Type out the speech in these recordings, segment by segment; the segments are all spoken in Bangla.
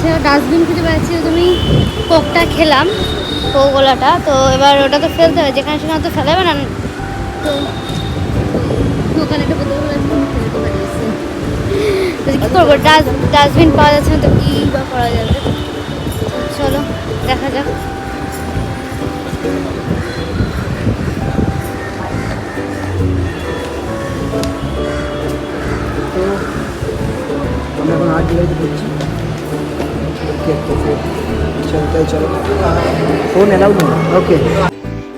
পেয়েছে, ডাস্টবিন খুঁজে পেয়েছি। তুমি কোকটা খেলাম, কোকোলাটা, তো এবার ওটা তো ফেলতে হবে, যেখানে সেখানে তো ফেলা যাবে না। তো ওখানে একটা বোতল কী করবো, ডাস্টবিন পাওয়া যাচ্ছে না, তো কী বা করা যাবে। চলো দেখা যাক। তো আমরা এখন আর্ট গ্যালারিতে ঢুকছি। চলো ফোন অ্যালাউড নেই। ওকে,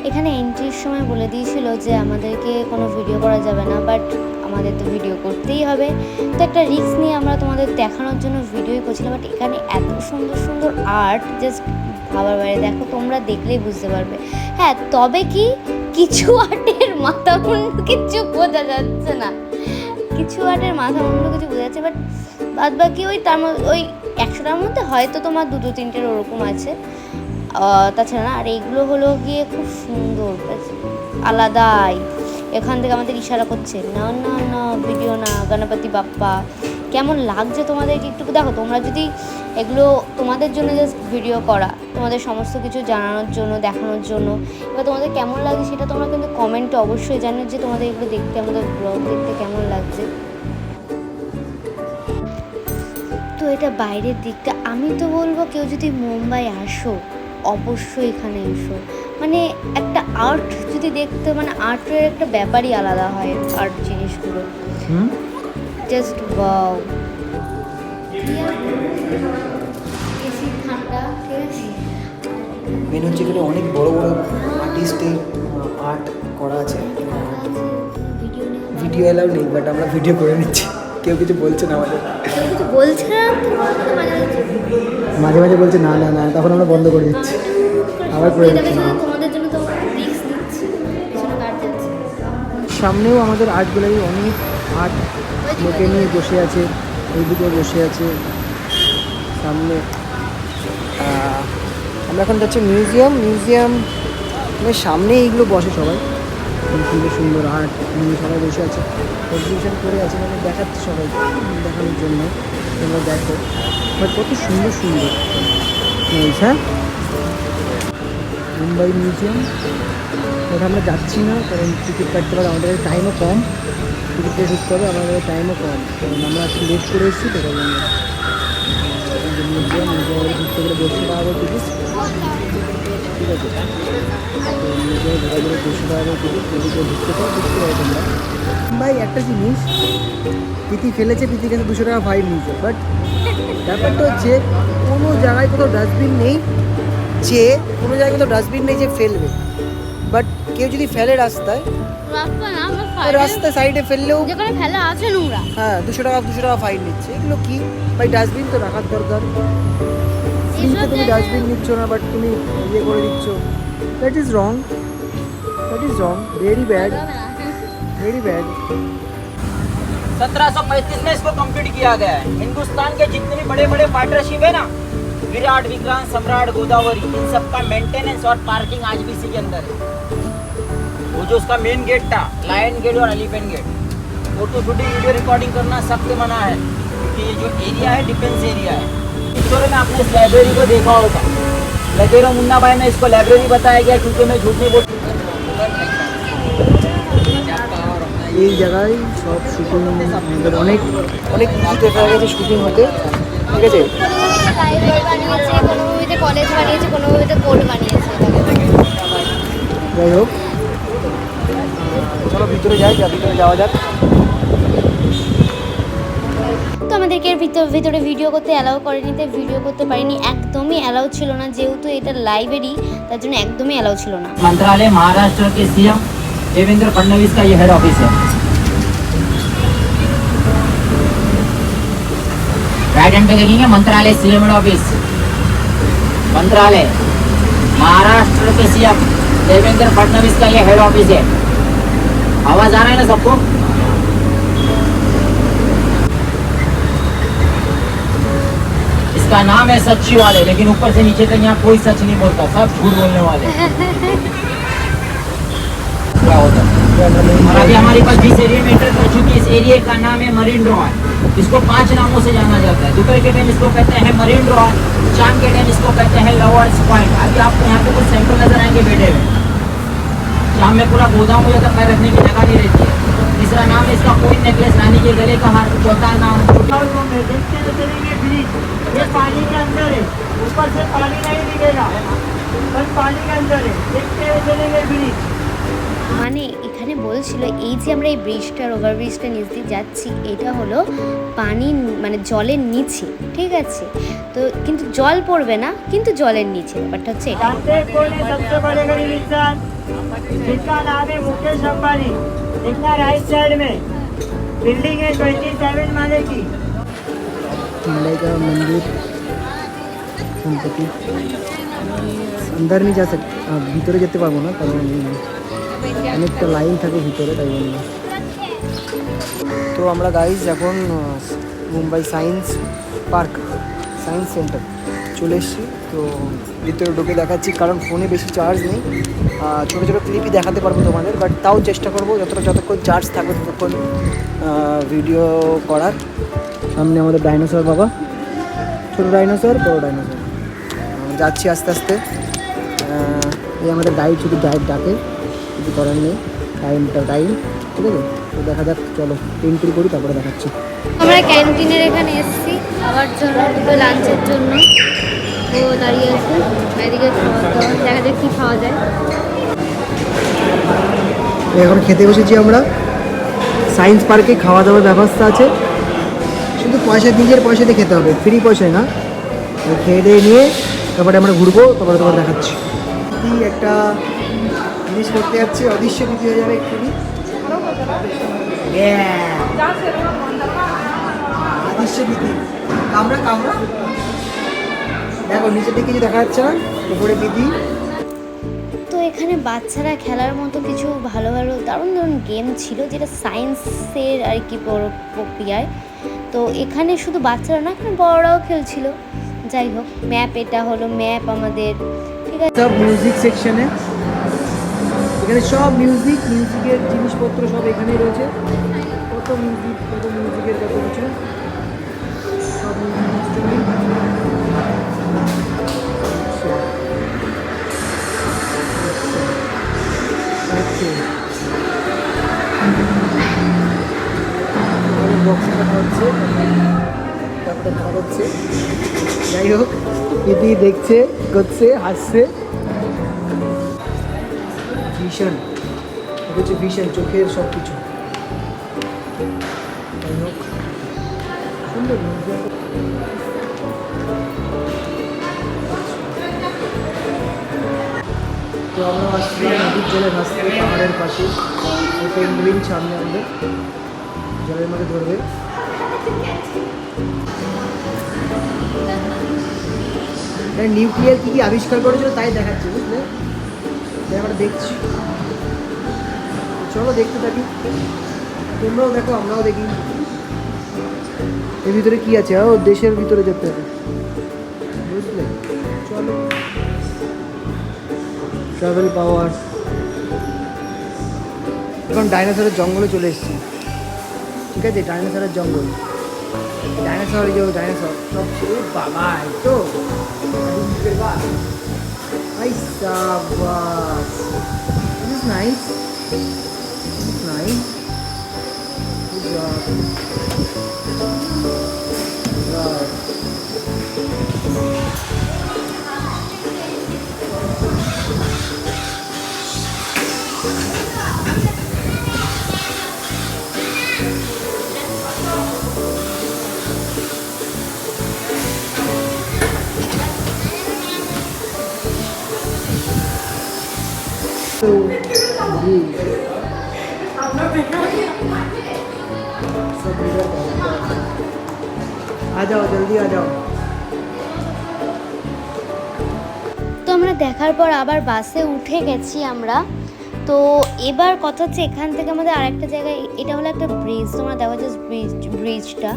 এখানে এন্ট্রির সময় বলে দিয়েছিল যে আমাদেরকে কোনো ভিডিও করা যাবে না, বাট আমাদের তো ভিডিও করতেই হবে। তো একটা রিস্ক নিয়ে আমরা তোমাদের দেখানোর জন্য ভিডিওই করছিলাম। বাট এখানে এত সুন্দর সুন্দর আর্ট, জাস্ট ভাবার বাইরে। দেখো, তোমরা দেখলেই বুঝতে পারবে। হ্যাঁ, তবে কি কিছু আর্টের মাথা মুন্ডু কিছু বোঝা যাচ্ছে না, কিছু আর্টের মাথা মুন্ডু কিছু বোঝা যাচ্ছে, বাট বাদ বাকি ওই তার মধ্যে ওই 100টার মধ্যে হয়তো তোমার 2-3টের ওরকম আছে, তাছাড়া না। আর এইগুলো হলো গিয়ে খুব সুন্দর, আলাদাই। এখান থেকে আমাদের ইশারা করছে, না না না ভিডিও না, গণপতি বাপ্পা। কেমন লাগছে তোমাদের একটু দেখো। তোমরা যদি এগুলো তোমাদের জন্য জাস্ট ভিডিও করা, তোমাদের সমস্ত কিছু জানানোর জন্য, দেখানোর জন্য, এবার তোমাদের কেমন লাগছে সেটা তোমরা কিন্তু কমেন্টে অবশ্যই জানো, যে তোমাদের এগুলো দেখতে, আমাদের ব্লগ দেখতে কেমন লাগছে। তো এটা বাইরের দিকটা। আমি তো বলবো, কেউ যদি মুম্বাই আসো অবশ্যই এখানে এসো। মানে একটা আর্ট যদি দেখতে, মানে আর্টের একটা ব্যাপারই আলাদা হয়, আর্ট জিনিসগুলো জাস্ট ওয়াও। এসি ঠান্ডা, ঠিক আছে। মেন হচ্ছে এখানে অনেক বড় বড় আর্টিস্টের আর্ট করা আছে। ভিডিও অ্যালাউড নেই, বাট আমরা ভিডিও করে নিচ্ছি। কেউ কিছু বলছে না আমাদের, কেউ কিছু বলছে না। মাঝে মাঝে বলছে না না না, তখন আমরা বন্ধ করে দিচ্ছি, আবার করে দিচ্ছি। তোমাদের জন্য তো রিস্ক নিচ্ছি, পেছনে কাট যাচ্ছে। সামনেও আমাদের আর্ট গ্যালারি, অনেক আর্ট লোকে নিয়ে বসে আছে, এইদিকে বসে আছে সামনে। আমরা এখন যাচ্ছি মিউজিয়াম সামনে এইগুলো বসে সবাই, সুন্দর সুন্দর আর্ট নিয়ে সবাই বসে আছে, এক্সিবিশন করে আছে, মানে দেখাচ্ছে সবাই দেখানোর জন্য। তোমরা দেখো বাট কত সুন্দর সুন্দর জিনিস। হ্যাঁ, মুম্বাই মিউজিয়াম। ওটা আমরা যাচ্ছি না, কারণ টিকিট কাটতে পারে, আমাদের টাইমও কম, টিকিট কেটে ঢুকতে হবে, আমাদের টাইমও কম, কারণ আমরা একটু লেট করে এসেছি। তো তাই জন্য মিউজিয়ামে ঢুকতে গেলে 200 টাকা করে টিকিট, ঠিক আছে। মিউজিয়ামে ঢোকার জন্য 200 টাকা করে টিকিট, যদি কেউ ঢুকতে পারে তোমরা। ভাই একটা জিনিস, প্রীতি ফেলেছে, প্রীতির কাছে 200 টাকা ফাইন নিয়েছে, বাট ব্যাপারটা হচ্ছে কোনো জায়গায় কোথাও ডাস্টবিন নেই, যে ফেলবে। বাট কেউ যদি ফেলে রাস্তায় সাইডে ফেললেও, যেখানে ফেলা আছে নোংরা, হ্যাঁ 200 টাকা ফাইন নিচ্ছে। এগুলো কি ভাই? ডাস্টবিন তো রাখার দরকার। ফ্রিতে তুমি ডাস্টবিন নিচ্ছ না, বাট তুমি ইয়ে করে দিচ্ছ। That is wrong, very bad. 1735 में इसको कंप्लीट किया गया है। हिंदुस्तान के जितने भी बड़े बड़े वाटरशिप है ना, विराट, विक्रांत, सम्राट, गोदावरी, इन सब का मेंटेनेंस और पार्किंग आज भी इसी के अंदर है। वो जो उसका मेन गेट था, लायन गेट और elephant gate, photo shooting video recording करना सख्त मना है, क्योंकि ये जो एरिया है डिफेंस एरिया है। पिछोरे में आपने इस लाइब्रेरी को देखा होगा, लगेरो मुन्ना भाई में इसको लाइब्रेरी बताया गया, क्योंकि मैं झूठ नहीं बोल। এই জায়গায় সব শুটিং, আমাদের অনেক কিছু দেখা গেছে শুটিং হতে, ঠিক আছে। কলেজ বানিয়েছে, কোনো কোর্ট বানিয়েছে। যাই হোক, চলো ভিতরে যাওয়া যাক। তো আমাদেরকে এর ভিতরে ভিডিও করতে অ্যালাউ করেনি, তাই ভিডিও করতে পারিনি। একদমই অ্যালাউ ছিল না, যেহেতু এটা লাইব্রেরি, তার জন্য একদমই অ্যালাউ ছিল না। मंत्रालय महाराष्ट्र के सीएम देवेंद्र फडणवीस का ये हेड ऑफिस है। राइट हैंड पे देखेंगे मंत्रालय सीएम हेड ऑफिस, मंत्रालय महाराष्ट्र के सीएम देवेंद्र फडणवीस का ये हेड ऑफिस है। आवाज आ रहा है ना सबको? इसका नाम है सच्ची वाले, लेकिन ऊपर से नीचे तक यहाँ कोई सच नहीं बोलता, सब झूठ बोलने वाले। क्या होता है? और अभी हमारे पास जिस एरिया में एंटर कर चुकी है, इस एरिया का नाम है मरीन ड्राइव। इसको 5 नामों से जाना जाता है। दोपहर के टाइम इसको कहते हैं मरीन ड्राइव, शाम के टाइम इसको कहते हैं लवर्स पॉइंट। अभी आपको यहाँ पे कुछ सैंपल नजर आएंगे बैठे हुए, शाम में पूरा गोदाम हो जाता है, पैर रखने की जगह नहीं रहती है। तीसरा नाम है इसका कोइन नेकलेस, रानी के गले का हार। चौथा नाम ये पानी के अंदर है, ऊपर से पानी नहीं दिखेगा, बस पानी के अंदर है, देखते हुए चलेंगे ब्रिज। মানে এখানে বলছিল এই যে আমরা এই ব্রিজটার ওভারব্রিজটা নিচ দিয়ে যাচ্ছি, এটা হলো পানি মানে জলের নিচে, ঠিক আছে? তো কিন্তু জল পড়বে না, কিন্তু জলের নিচে, ব্যাপারটা হচ্ছে এটা। जानते हैं कौन है सबसे बड़े गरीब इंसान? जिसका नाम है मुकेश अंबानी। देखना राइट साइड में बिल्डिंग है 27 माले की। हिंगलाई का मंदिर गणपति अंदर नहीं जा सकते, ভিতরে যেতে পারবো না, কারণ অনেকটা লাইন থাকে ভিতরে, তাই জন্য। তো আমরা গাইজ এখন Mumbai science park, science centre চলে এসেছি। তো ভিতরে ঢুকে দেখাচ্ছি, কারণ ফোনে বেশি চার্জ নেই। ছোটো ছোটো ক্লিপই দেখাতে পারবো তোমাদের, বাট তাও চেষ্টা করবো যতক্ষণ চার্জ থাকবে ততক্ষণ ভিডিও করার। সামনে আমাদের ডাইনোসর বাবা, ছোটো ডাইনোসর, বড়ো ডাইনোসর। যাচ্ছি আস্তে আস্তে। এই আমাদের গাইড, শুধু গাইড ডাকে, কিছু করার নেই, টাইমটা টাইম, ঠিক আছে? তো দেখা যাক, চলো এন্ট্রি করি, তারপরে দেখাচ্ছি। আমরা ক্যান্টিনের এখানে এসেছি খাওয়ার জন্য, দুটো লাঞ্চের জন্য। ও দাঁড়িয়ে আছে, এদিকে খাওয়া দাওয়া, দেখা যাক কী খাওয়া যায়। এখন খেতে বসেছি আমরা। সায়েন্স পার্কে খাওয়া দাওয়ার ব্যবস্থা আছে, শুধু পয়সা, নিজের পয়সা দিয়ে খেতে হবে, ফ্রি পয়সায় না। খেয়ে দিয়ে নিয়ে তারপরে আমরা ঘুরবো, তারপরে তোমার দেখাচ্ছি। একটা জিনিস করতে যাচ্ছি, অদৃশ্য বিধি হয়ে যাবে এক্ষুনি। অদৃশ্য বিধি, কামড়া কামড়া, দেখো নিচের দিকে কিছু দেখা যাচ্ছে না, উপরে বিধি। তো এখানে বাচ্চারা খেলার মতো কিছু ভালো ভালো দারুণ দারুণ গেম ছিল, যেটা সায়েন্সের আর কি প্রক্রিয়ায়। তো এখানে শুধু বাচ্চারা না, এখানে বড়রাও খেলছিল। যাই হোক, ম্যাপ, এটা হলো ম্যাপ আমাদের, ঠিক আছে? সব মিউজিক সেকশনে, এখানে সব মিউজিকের জিনিসপত্র সব এখানেই রয়েছে। কত মিউজিকের কত কিছু, সব মিউজিক ইনস্ট্রুমেন্ট। বক্সে দেখা হচ্ছে, তারপরে দেখা হচ্ছে। যাই হোক, দিদি দেখছে, করছে, হাসছে। ভিশন, এটা হচ্ছে ভিশন, চোখের সব কিছু। যাই হোক, সুন্দর। তো আমরা আসছিলাম নদীর জলে ভাসতে, পাহাড়ের পাশে। পেঙ্গুইন সামনে আমাদের জলের মধ্যে ধরবে। নিউক্লিয়ার কী কী আবিষ্কার করেছিল তাই দেখাচ্ছে, বুঝলে? তাই আমরা দেখছি, চলো দেখতে থাকি। তোমরাও দেখো, আমরাও দেখি এর ভিতরে কী আছে। ও দেশের ভিতরে যেতে হবে, বুঝলে? চলো, ট্রাভেল পাওয়ার। এখন ডাইনোসরের জঙ্গলে চলে এসেছি, ঠিক আছে? ডাইনোসরের জঙ্গল, ডাইনোসর, এই যে ডাইনোসর সব বাবা, এই তো ভাই সাবাস, this is nice, this is nice, good job. आ जाओ, जल्दी आ जाओ। তো আমরা দেখার পর আবার বাসে উঠে গেছি আমরা। তো এবার কথা হচ্ছে, এখান থেকে আমাদের আরেকটা জায়গায়, এটা হলো একটা ব্রিজ, তোমরা দেখো যে ব্রিজটা,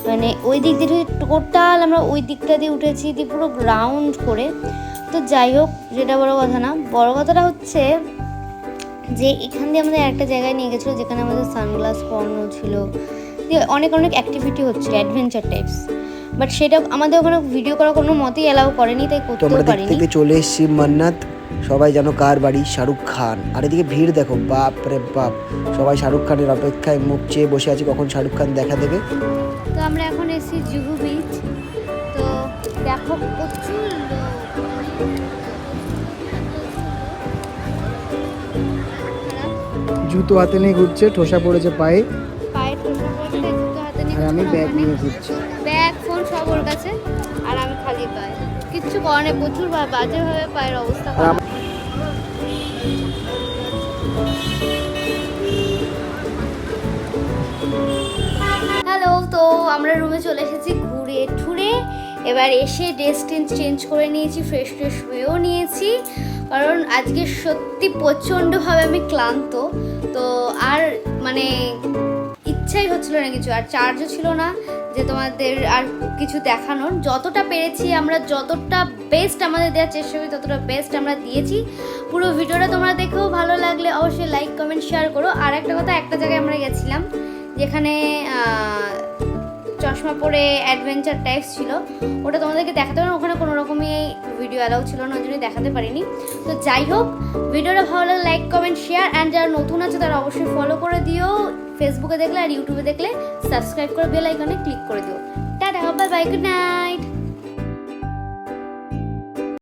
মানে ওই দিক দিয়ে টোটাল আমরা ওই দিকটা দিয়ে উঠেছি, দিয়ে পুরো গ্রাউন্ড করে। তো যাই হোক, যেটা বড় কথা না, বড় কথাটা হচ্ছে যে এখান দিয়ে আমাদের একটা জায়গায় নিয়ে গেছিলো, যেখানে আমাদের সানগ্লাস পরানো ছিল, দিয়ে অনেক অনেক অ্যাক্টিভিটি হচ্ছিল অ্যাডভেঞ্চার টাইপস, বাট সেটা আমাদের ওখানে ভিডিও করা কোনো মতেই অ্যালাউ করেনি, তাই তো আমরা করতেও দেখতে পারিনি। দেখতে চলে এসেছি মান্নাত। সবাই জানো কার বাড়ি? শাহরুখ খান। আর এদিকে ভিড় দেখো, বাপ রে বাপ, সবাই শাহরুখ খানের অপেক্ষায় মুখ চেয়ে বসে আছে কখন শাহরুখ খান দেখা দেবে। তো আমরা এখন এসেছি জুহু বিচ। তো দেখো প্রচুর লোক, জুতো হাতে নিয়ে ঘুরছে, ঠোসা পড়েছে পায়ে, পায়ের টোসা পড়ছে, তাই জুতো হাতে নিয়ে আর আমি ঘুরছে, ব্যাগ ওখানে নিয়ে ঘুরছি। ব্যাগ ফোন সব ওর কাছে, আর আমি খালি পায়ে, কিচ্ছু করে না, প্রচুর বাজেভাবে পায়ের অবস্থা খারাপ। হ্যালো, তো আমরা রুমে চলে এসেছি ঘুরে ঠুরে, এবার এসে ড্রেস চেঞ্জ করে নিয়েছি, ফ্রেশ হয়েও নিয়েছি, কারণ আজকে সত্যি প্রচণ্ডভাবে আমি ক্লান্ত। তো আর মানে ইচ্ছাই হচ্ছিল না কিছু, আর চার্জও ছিল না যে তোমাদের আর কিছু দেখানোর। যতটা পেরেছি আমরা, যতটা বেস্ট আমাদের দেওয়ার চেষ্টা করি, ততটা বেস্ট আমরা দিয়েছি। পুরো ভিডিওটা তোমরা দেখেও ভালো লাগলে অবশ্যই লাইক কমেন্ট শেয়ার করো। আর একটা কথা, একটা জায়গায় আমরা গেছিলাম যেখানে চশমা পরে অ্যাডভেঞ্চার টাইপস ছিল, ওটা তোমাদেরকে দেখাতে পারি, ওখানে কোনো রকমই ভিডিও অ্যালাউ ছিল না, ওই জন্যই দেখাতে পারিনি। তো যাই হোক, ভিডিওটা ভালো লাগলে লাইক কমেন্ট শেয়ার, অ্যান্ড যারা নতুন আছে তারা অবশ্যই ফলো করে দিও, ফেসবুকে দেখলে আর ইউটিউবে দেখলে সাবস্ক্রাইব করে বেল আইকনে ক্লিক করে দিও। Tata, bye bye, good night.